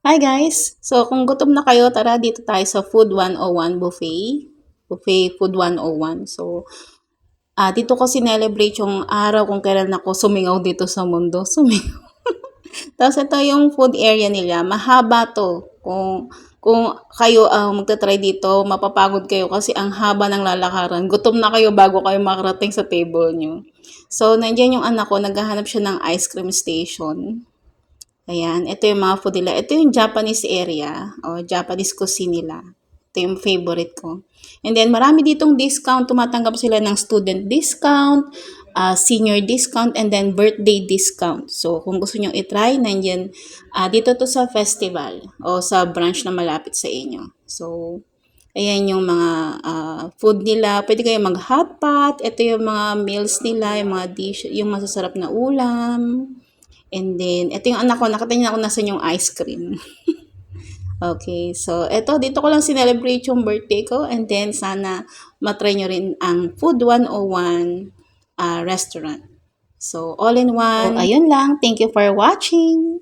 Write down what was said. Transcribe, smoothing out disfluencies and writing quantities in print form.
Hi guys! So kung gutom na kayo, tara dito tayo sa Food 101 Buffet. Buffet Food 101. So, dito ko sinelebrate yung araw kung kailan ako sumingaw dito sa mundo. Sumingaw. Tapos ito yung food area nila. Mahaba to. Kung kayo ang magta-try dito, mapapagod kayo kasi ang haba ng lalakaran. Gutom na kayo bago kayo makarating sa table nyo. So, nandiyan yung anak ko, naghahanap siya ng ice cream station. Ayan, ito yung mga food nila. Ito yung Japanese area o Japanese cuisine nila. Ito yung favorite ko. And then, marami ditong discount. Tumatanggap sila ng student discount, senior discount, and then birthday discount. So, kung gusto nyo itry, nandiyan, dito to sa festival o sa branch na malapit sa inyo. So, ayan yung mga food nila. Pwede kayo mag-hot pot. Ito yung mga meals nila, yung mga dish, yung masasarap na ulam. And then, ito yung anak ko, nakatingin ako nasan yung ice cream. Okay, so dito ko lang sinelebrate yung birthday ko and then sana matry nyo rin ang Food 101 restaurant. So, all in one. So, ayun lang. Thank you for watching.